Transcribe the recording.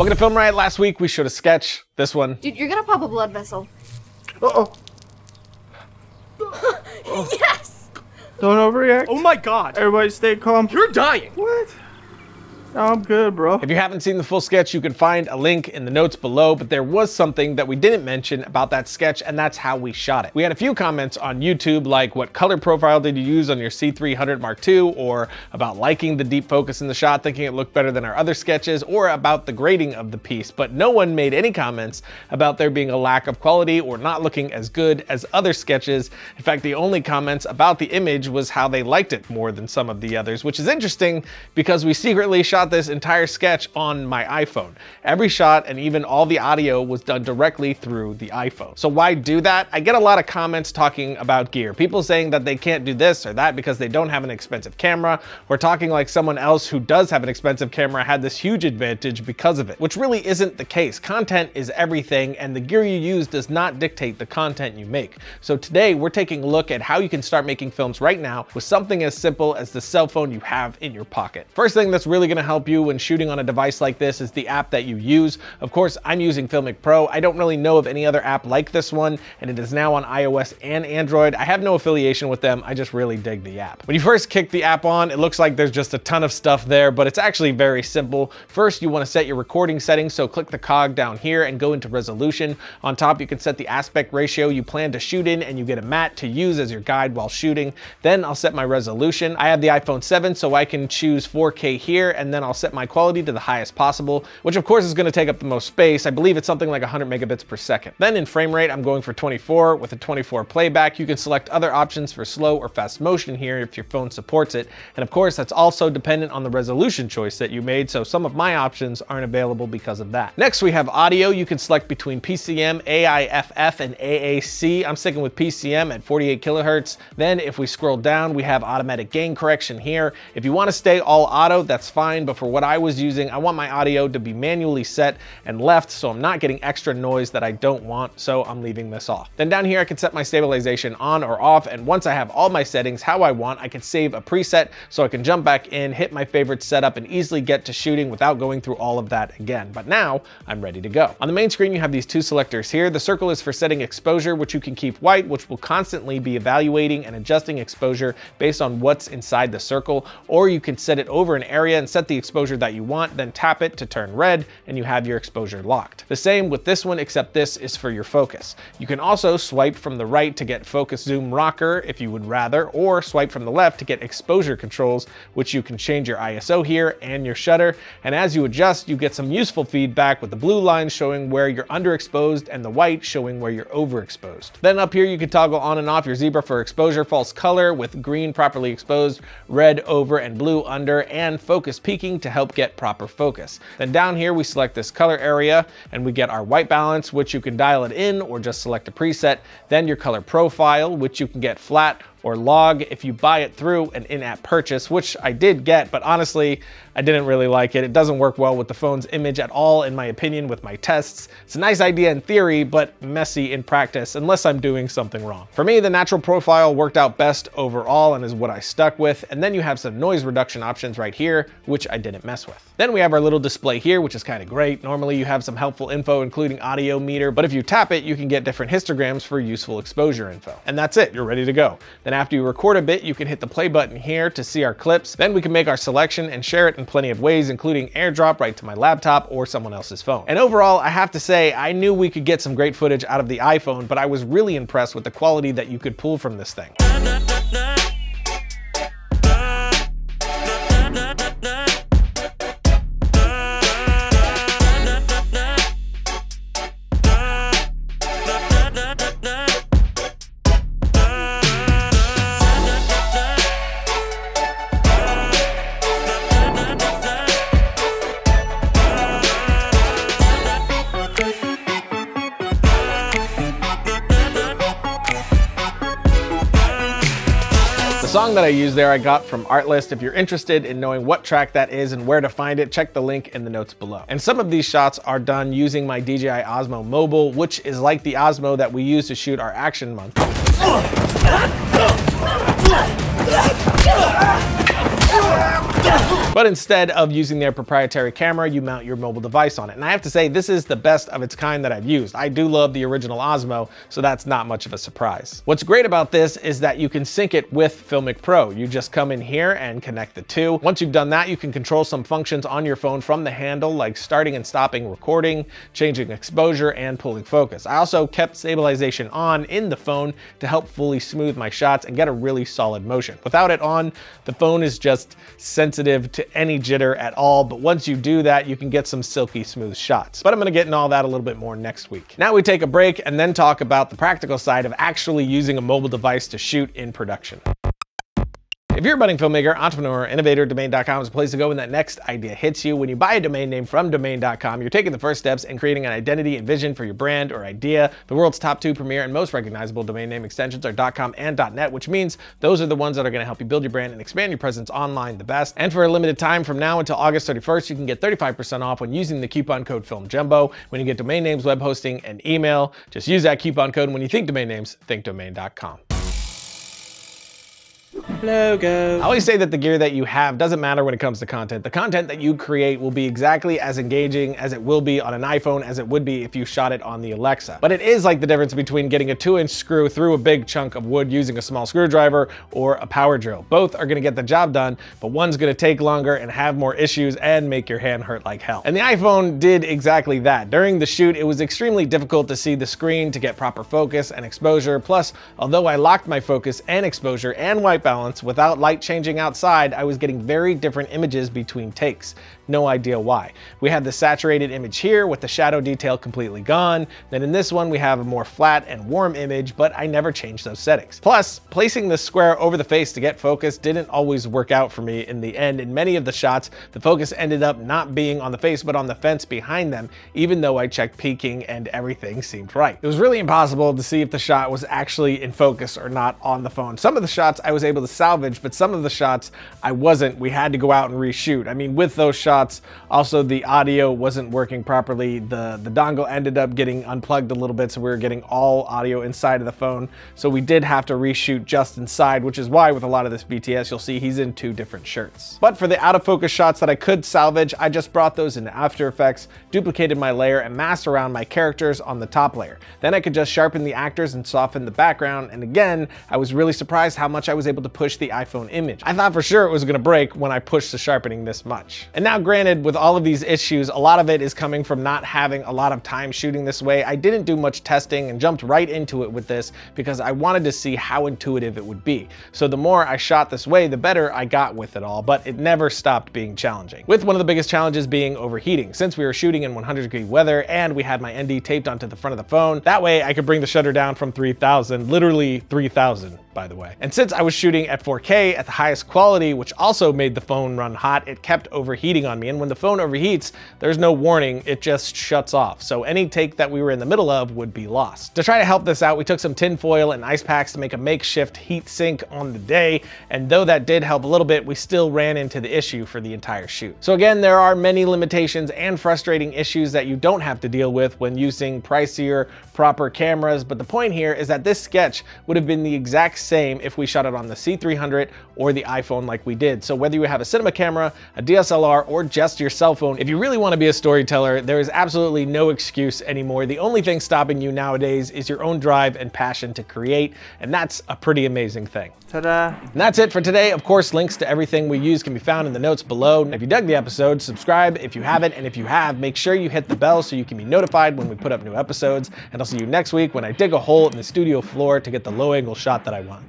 Welcome to Film Riot. Last week we showed a sketch. This one. Dude, you're gonna pop a blood vessel. Uh-oh. Yes! Don't overreact. Oh my god. Everybody stay calm. You're dying. What? No, I'm good, bro. If you haven't seen the full sketch, you can find a link in the notes below, but there was something that we didn't mention about that sketch, and that's how we shot it. We had a few comments on YouTube, like what color profile did you use on your C300 Mark II, or about liking the deep focus in the shot, thinking it looked better than our other sketches, or about the grading of the piece, but no one made any comments about there being a lack of quality or not looking as good as other sketches. In fact, the only comments about the image was how they liked it more than some of the others, which is interesting because we secretly shot this entire sketch on my iPhone. Every shot and even all the audio was done directly through the iPhone. So why do that? I get a lot of comments talking about gear. People saying that they can't do this or that because they don't have an expensive camera, or talking like someone else who does have an expensive camera had this huge advantage because of it, which really isn't the case. Content is everything, and the gear you use does not dictate the content you make. So today we're taking a look at how you can start making films right now with something as simple as the cell phone you have in your pocket. First thing that's really gonna help you when shooting on a device like this is the app that you use. Of course, I'm using Filmmaking Pro. I don't really know of any other app like this one, and it is now on iOS and Android. I have no affiliation with them. I just really dig the app. When you first kick the app on, it looks like there's just a ton of stuff there, but it's actually very simple. First, you want to set your recording settings, so click the cog down here and go into resolution. On top, you can set the aspect ratio you plan to shoot in, and you get a matte to use as your guide while shooting. Then I'll set my resolution. I have the iPhone 7, so I can choose 4K here, and then I'll set my quality to the highest possible, which of course is going to take up the most space. I believe it's something like 100 megabits per second. Then in frame rate, I'm going for 24 with a 24 playback. You can select other options for slow or fast motion here if your phone supports it. And of course, that's also dependent on the resolution choice that you made, so some of my options aren't available because of that. Next, we have audio. You can select between PCM, AIFF, and AAC. I'm sticking with PCM at 48 kilohertz. Then if we scroll down, we have automatic gain correction here. If you want to stay all auto, that's fine, but for what I was using, I want my audio to be manually set and left, so I'm not getting extra noise that I don't want, so I'm leaving this off. Then down here, I can set my stabilization on or off, and once I have all my settings how I want, I can save a preset so I can jump back in, hit my favorite setup, and easily get to shooting without going through all of that again. But now I'm ready to go. On the main screen, you have these two selectors here. The circle is for setting exposure, which you can keep white, which will constantly be evaluating and adjusting exposure based on what's inside the circle, or you can set it over an area and set the exposure that you want, then tap it to turn red, and you have your exposure locked. The same with this one, except this is for your focus. You can also swipe from the right to get focus zoom rocker if you would rather, or swipe from the left to get exposure controls, which you can change your ISO here and your shutter. And as you adjust, you get some useful feedback with the blue line showing where you're underexposed and the white showing where you're overexposed. Then up here, you can toggle on and off your zebra for exposure false color, with green properly exposed, red over and blue under, and focus peaking to help get proper focus. Then down here, we select this color area and we get our white balance, which you can dial it in or just select a preset. Then your color profile, which you can get flat or log if you buy it through an in-app purchase, which I did get, but honestly, I didn't really like it. It doesn't work well with the phone's image at all, in my opinion, with my tests. It's a nice idea in theory, but messy in practice, unless I'm doing something wrong. For me, the natural profile worked out best overall and is what I stuck with. And then you have some noise reduction options right here, which I didn't mess with. Then we have our little display here, which is kind of great. Normally you have some helpful info, including audio meter, but if you tap it, you can get different histograms for useful exposure info. And that's it, you're ready to go. Then after you record a bit, you can hit the play button here to see our clips. Then we can make our selection and share it in plenty of ways, including AirDrop right to my laptop or someone else's phone. And overall, I have to say, I knew we could get some great footage out of the iPhone, but I was really impressed with the quality that you could pull from this thing. The song that I used there I got from Artlist. If you're interested in knowing what track that is and where to find it, check the link in the notes below. And some of these shots are done using my DJI Osmo Mobile, which is like the Osmo that we use to shoot our action month. But instead of using their proprietary camera, you mount your mobile device on it. And I have to say, this is the best of its kind that I've used. I do love the original Osmo, so that's not much of a surprise. What's great about this is that you can sync it with Filmic Pro. You just come in here and connect the two. Once you've done that, you can control some functions on your phone from the handle, like starting and stopping recording, changing exposure, and pulling focus. I also kept stabilization on in the phone to help fully smooth my shots and get a really solid motion. Without it on, the phone is just sensitive to any jitter at all, but once you do that, you can get some silky smooth shots. But I'm gonna get into all that a little bit more next week. Now we take a break and then talk about the practical side of actually using a mobile device to shoot in production. If you're a budding filmmaker, entrepreneur, innovator, domain.com is a place to go when that next idea hits you. When you buy a domain name from domain.com, you're taking the first steps in creating an identity and vision for your brand or idea. The world's top 2 premier and most recognizable domain name extensions are .com and .net, which means those are the ones that are going to help you build your brand and expand your presence online the best. And for a limited time from now until August 31st, you can get 35% off when using the coupon code FilmJumbo. When you get domain names, web hosting, and email, just use that coupon code. And when you think domain names, think domain.com. Logo. I always say that the gear that you have doesn't matter when it comes to content. The content that you create will be exactly as engaging as it will be on an iPhone as it would be if you shot it on the Alexa. But it is like the difference between getting a 2-inch screw through a big chunk of wood using a small screwdriver or a power drill. Both are gonna get the job done, but one's gonna take longer and have more issues and make your hand hurt like hell. And the iPhone did exactly that. During the shoot, it was extremely difficult to see the screen to get proper focus and exposure. Plus, although I locked my focus and exposure and white balance without light changing outside, I was getting very different images between takes. No idea why. We had the saturated image here with the shadow detail completely gone. Then in this one, we have a more flat and warm image, but I never changed those settings. Plus, placing the square over the face to get focus didn't always work out for me in the end. In many of the shots, the focus ended up not being on the face, but on the fence behind them, even though I checked peaking and everything seemed right. It was really impossible to see if the shot was actually in focus or not on the phone. Some of the shots I was able to salvage, but some of the shots I wasn't. We had to go out and reshoot. I mean, with those shots, also the audio wasn't working properly. The dongle ended up getting unplugged a little bit, so we were getting all audio inside of the phone. So we did have to reshoot just inside, which is why with a lot of this BTS, you'll see he's in 2 different shirts. But for the out of focus shots that I could salvage, I just brought those into After Effects, duplicated my layer, and masked around my characters on the top layer. Then I could just sharpen the actors and soften the background. And again, I was really surprised how much I was able to push the iPhone image. I thought for sure it was gonna break when I pushed the sharpening this much. And now granted, with all of these issues, a lot of it is coming from not having a lot of time shooting this way. I didn't do much testing and jumped right into it with this because I wanted to see how intuitive it would be. So the more I shot this way, the better I got with it all, but it never stopped being challenging. With one of the biggest challenges being overheating. Since we were shooting in 100-degree weather and we had my ND taped onto the front of the phone, that way I could bring the shutter down from 3000, literally 3000. By the way. And since I was shooting at 4K at the highest quality, which also made the phone run hot, it kept overheating on me. And when the phone overheats, there's no warning, it just shuts off. So any take that we were in the middle of would be lost. To try to help this out, we took some tin foil and ice packs to make a makeshift heat sink on the day. And though that did help a little bit, we still ran into the issue for the entire shoot. So again, there are many limitations and frustrating issues that you don't have to deal with when using pricier, proper cameras. But the point here is that this sketch would have been the exact same if we shot it on the C300 or the iPhone like we did. So whether you have a cinema camera, a DSLR, or just your cell phone, if you really want to be a storyteller, there is absolutely no excuse anymore. The only thing stopping you nowadays is your own drive and passion to create, and that's a pretty amazing thing. Ta-da. And that's it for today. Of course, links to everything we use can be found in the notes below. And if you dug the episode, subscribe if you haven't, and if you have, make sure you hit the bell so you can be notified when we put up new episodes. And I'll see you next week when I dig a hole in the studio floor to get the low angle shot that I want.